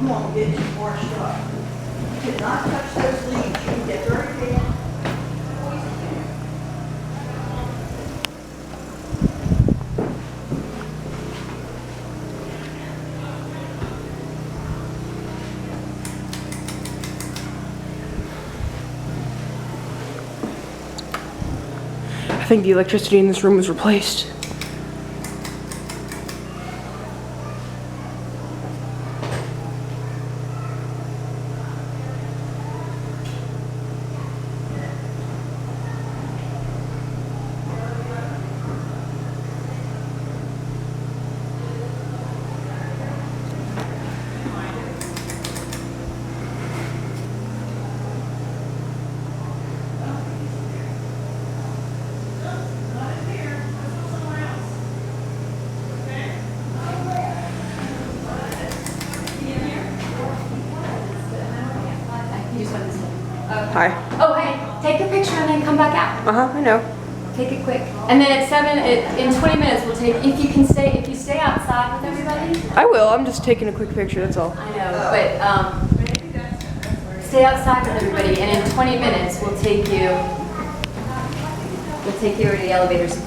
Come on, get you washed up. You cannot touch those leaves. You can get very bad. I think the electricity in this room was replaced. Hi. Oh, hey, take the picture and then come back out. I know. Take it quick. And then at 7, in 20 minutes, we'll take, if you stay outside with everybody. I will. I'm just taking a quick picture, that's all. I know, but stay outside with everybody, and in 20 minutes, we'll take you over to the elevators.